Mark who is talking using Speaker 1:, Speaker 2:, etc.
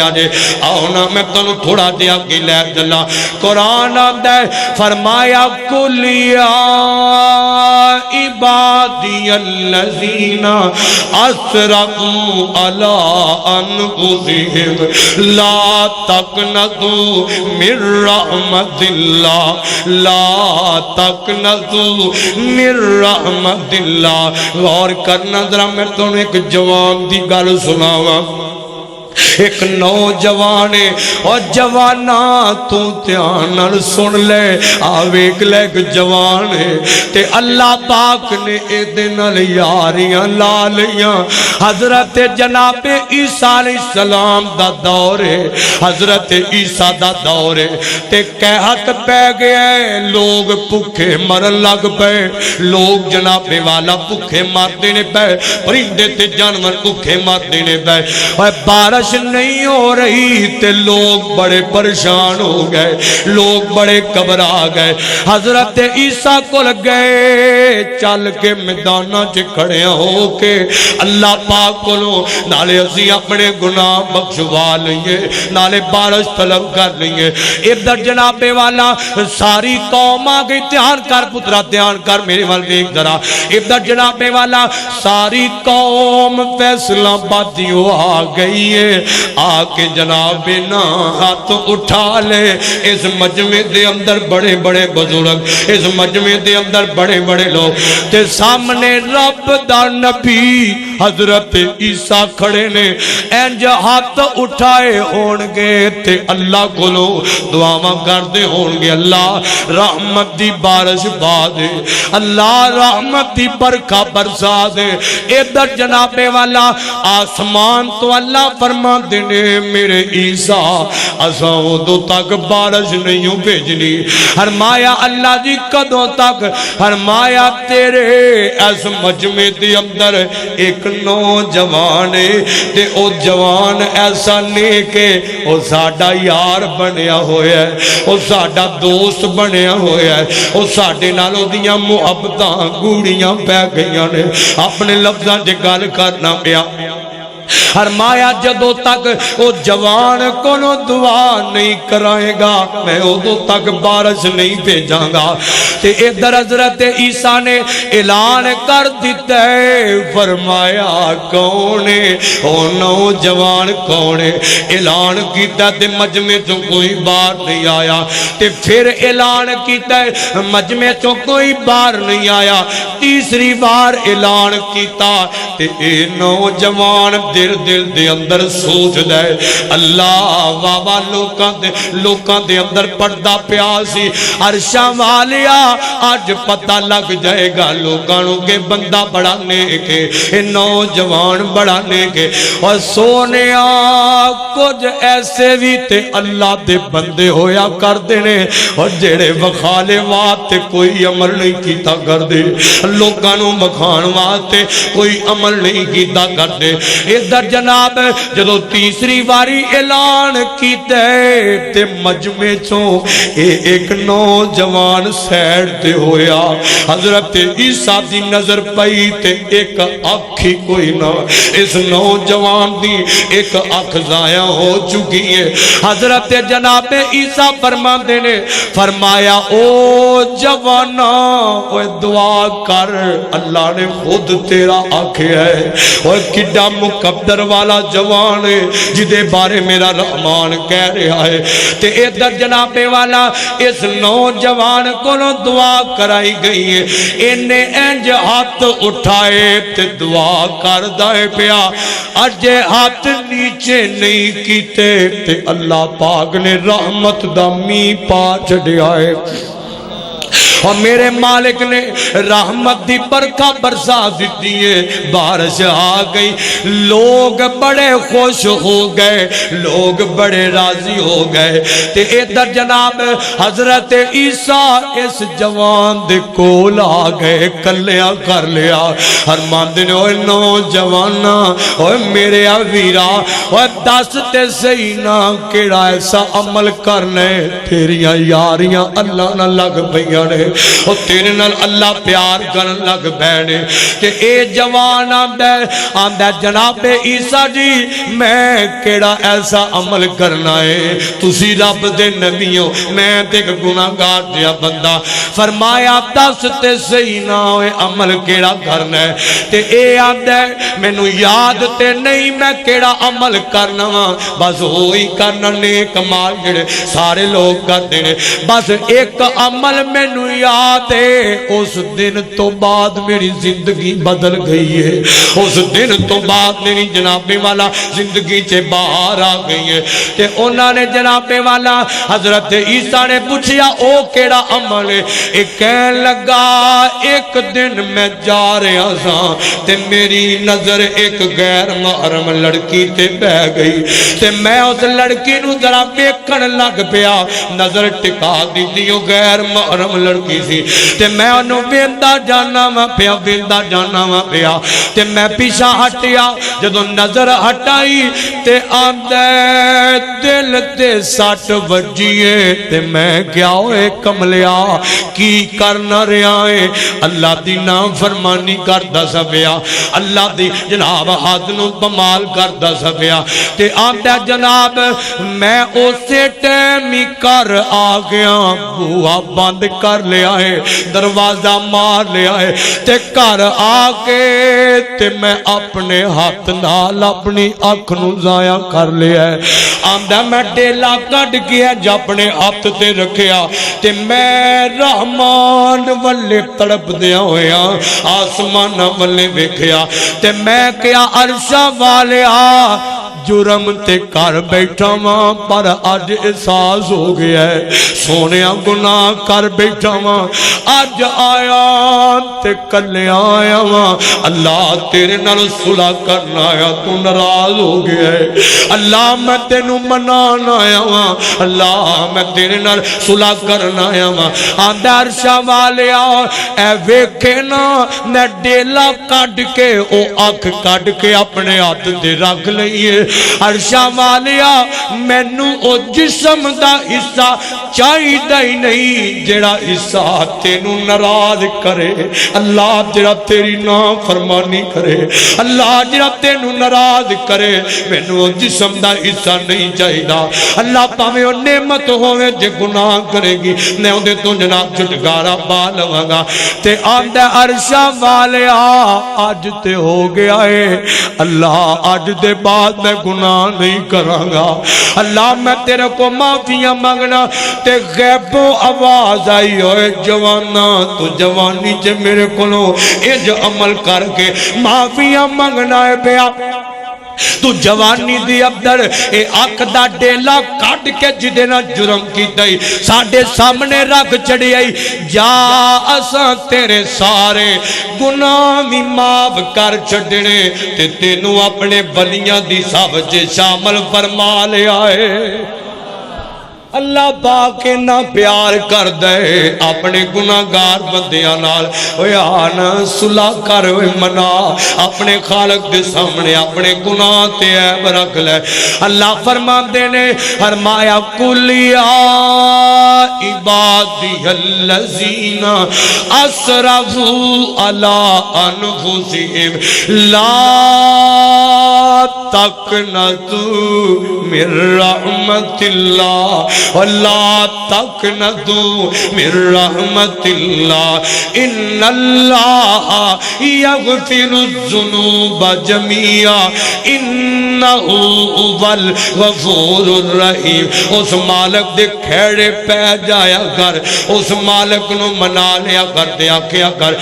Speaker 1: آؤ نا میں تنوں تھوڑا دیا کی لے چلا قرآن آتا ہے فرمایا قل یا عبادی الذین اسرفوا علی انفسہم لا تقنطوا من رحمت اللہ لا تقنطوا من رحمت اللہ غور کرنا ذرا میں تنوں ایک جوان دی گل سناواں ایک نوجوان اور جوانا تو تیانر سن لے آویک لے ایک جوان تے اللہ پاک نے ایدنال یاریاں لالیاں حضرت جناب عیسیٰ علیہ السلام دا دور ہے حضرت عیسیٰ دا دور ہے تے کہت پہ گئے لوگ پکھے مرن لگ پہ لوگ جناب والا پکھے مار دینے پہ پرندے تے جانور پکھے مار دینے پہ اور بارش نہیں ہو رہی تے لوگ بڑے پریشان ہو گئے لوگ بڑے گھبرا گئے حضرت عیسیٰ کو لگ گئے چل کے میدانہ چ کھڑے ہو کے اللہ پاک کو لو نالے اسی اپنے گناہ بخشوا لئیے نالے بارش طلب کر لئیے ادھر جناب والا ساری قوم آگئی دھیان کر پترا دھیان کر میرے والے ایک ذرا ادھر جناب والا ساری قوم فیصلہ باتیوں آ گئی ہے آکے جناب نا ہاتھ اٹھا لے اس مجمع دے اندر بڑے بڑے بزرگ اس مجمع دے اندر بڑے بڑے لوگ تے سامنے رب دا نبی حضرت عیسیٰ کھڑے نے انج ہاتھ اٹھائے ہونگے تے اللہ کو لو دعاواں کردے ہونگے اللہ رحمت دی بارش بادے اللہ رحمت دی برکھا برسا دے ادھر جناب والا آسمان تو اللہ فرما دینے میرے عیسیٰ اساں دو تک بارش نہیں بھیجنی فرمایا اللہ جی کدوں تک فرمایا تیرے اس مجمع دے اندر ایک نوجوان تے او جوان ایسا نیک ہے او ساڈا یار بنیا ہویا ہے او ساڈا دوست بنیا ہویا ہے او ساڈے نال دیاں محبتاں گوڑیاں پہ گئیاں نے اپنے لفظاں دے گل کرنا پیا فرمایا جدو تک وہ جوان کو دعا نہیں کرائے گا میں ادو تک بارش نہیں بھیجاں گا تے ادھر حضرت عیسیٰ نے اعلان کر دیتا ہے فرمایا کون ہے او نوجوان کون ہے اعلان کیتا تے مجمع چوں کوئی بار نہیں آیا تے پھر اعلان کیتا ہے مجمع چوں کوئی بار نہیں آیا تیسری بار اعلان کیتا تے اے نوجوان دل دے اندر سوچ دے اللہ بابا لوکاں دے اندر پردہ پیاسی عرشاں والیا آج پتہ لگ جائے گا لوکانوں کے بندہ بڑھانے کے نوجوان بڑھانے کے اور سونے کچھ ایسے بھی تے اللہ دے بندے ہویا کر دینے اور جڑے بخالے واتے کوئی عمل نہیں کیتا کر دے لوکانوں بخان واتے کوئی عمل نہیں کیتا کر دے ادھر جناب جدو تیسری باری اعلان کیتے تے مجمع چوں ایک نوجوان سیڑ تے ہویا حضرت عیسیٰ دی نظر پئی تے ایک آنکھ ہی کوئی نہ اس نوجوان دی ایک آنکھ ضائع ہو چکی ہے حضرت جناب عیسیٰ فرما دینے فرمایا او جوانا وہ دعا کر اللہ نے خود تیرا آنکھ ہے اور کڈا مقدر والا جوان ہے جدے بارے میرا رحمان کہہ رہا ہے تے ادھر جناب والا اس نوجوان کو دعا کرائی گئی ہے انہیں انج ہاتھ اٹھائے تے دعا کر دائے پیا اجے ہاتھ نیچے نہیں کیتے تے اللہ پاک نے رحمت دا می پا چڑھیا ہے اور میرے مالک نے رحمت دی برکھا برسا دیتی ہے بارش آ گئی لوگ بڑے خوش ہو گئے لوگ بڑے راضی ہو گئے تے ادھر جناب حضرت عیسیٰ اس جوان دے کول آ گئے کلیاں کر لیا فرمان دے اوے نوجوانا اوے میرے ویرا اوے دس تے صحیح نہ کیڑا ایسا عمل کرنے تیریاں یاریاں اللہ نہ لگ پئیاں نے او تیرے نال اللہ پیار کرن لگ بیٹھے کہ اے جوان آندا جناب عیسیٰ جی میں کیڑا ایسا عمل کرنا ہے تسی رب دے نبیوں میں تے گناہگار دیا بندہ فرمایا دس تے صحیح نہ ہوئے عمل کیڑا کرنا ہے تے اے آندا مینوں یاد تے نہیں میں کیڑا عمل کرنا وا بس ہوئی کرنا نیک مال جڑے سارے لوگ کرتے ہیں بس ایک عمل مینوں یاد ہے اس دن تو بعد میری زندگی بدل گئی ہے اس دن تو بعد میری جناب والا زندگی سے باہر آ گئی ہے تے انہاں نے جناب والا حضرت عیسیٰ نے پوچھیا او کیڑا عمل ہے ایک کہن لگا ایک دن میں جا رہا سا تے میری نظر ایک غیر محرم لڑکی تے بہ گئی تے میں اس لڑکی نو ذرا ویکھن لگ پیا نظر ٹکا دی او غیر محرم لڑکی سی تے میں انہوں ویندا جانا وا پیا تے میں پیچھا ہٹیا جدوں نظر ہٹائی تے آندے دل تے سٹ وجیے تے میں کیا ہوئے کملیا کی کرنا رہا ہے اللہ دی نافرمانی کردا سبیا اللہ دی جناب حد نو بمال کردا سبیا تے آندا جناب میں اسے ٹائم ہی کر آ گیا بوا بند کر لیا ہے دروازہ مار لیا ہے تے کر آ کے تے میں اپنے ہاتھ نال اپنی اکھ نو ضائع کر لیا ہے آندا میں ڈیلا کڈ گیا جو اپنے ہاتھ تے رکھیا تے میں رحمان والے تڑپ دیا ہویا آسمان والے ویکھیا تے میں کیا عرشہ والے جرم تے کر بیٹھا ماں پر آج احساس ہو گیا ہے سونیا گناہ کر بیٹھا ماں آج آیا تے کلے آیا ماں اللہ تیرے نال صلح کرنا آیا تو ناراض ہو گیا ہے اللہ میں تینوں منانا آیا ماں اللہ میں تیرے نال صلح کرنا آیا ماں آندہ عرشہ والے اے ویکھے نا میں ڈیلا کڈ کے او اکھ کڈ کے اپنے ہاتھ تے رکھ لئیے عرشہ والیا مینوں او جسم دا حصہ چاہیدا ہی نہیں جڑا حصہ تینوں ناراض کرے اللہ جڑا تیری نافرمانی کرے اللہ جڑا تینوں ناراض کرے مینوں او جسم دا حصہ نہیں چاہیدا اللہ پاویں او نعمت ہوے جے گناہ کرے گی میں اودے تو جناب چھٹکارا پا لواں گا تے آندا عرشہ والیا اج تے ہو گیا ہے اللہ اج دے بعد میں گناہ نہیں کراں گا اللہ میں تیرے کو معافیاں مانگنا تے غیبوں آواز آئی ہوئے جوانا تو جوانی چے میرے کولوں اج عمل کر کے معافیاں مانگنا ہے پیا تو جوانی دی ابدر اے آنکھ دا ڈیلا کٹ کے جدے نہ جرم کی دائی ساڑھے سامنے رکھ چڑی آئی جا اساں تیرے سارے گناہ بھی معاف کر چھڑنے تے تینوں اپنے بلیاں دی ساوجے شامل فرما لے آئے اللہ پاک نہ پیار کر دے اپنے گناہگار بندیاں نال اوے آنا صلح کر اوے منا اپنے خالق دے سامنے اپنے گناہ تے عیب رکھ لے اللہ فرماندے نے فرمایا قل یا عبادی الذین اسرفوا علی انفسہم لا تقنطوا من رحمت اللہ وَلَا تَقْنَطُوا مِن رَحْمَتِ اللَّهِ إِنَّ اللَّهَ يَغْفِرُ الذُّنُوبَ جَمِيعًا إِنَّهُ هُوَ الْغَفُورُ الرَّحِيمُ اس مالک دے کھیڑے پہ جایا کر اس مالک نو منا لیا کر دیا کیا کر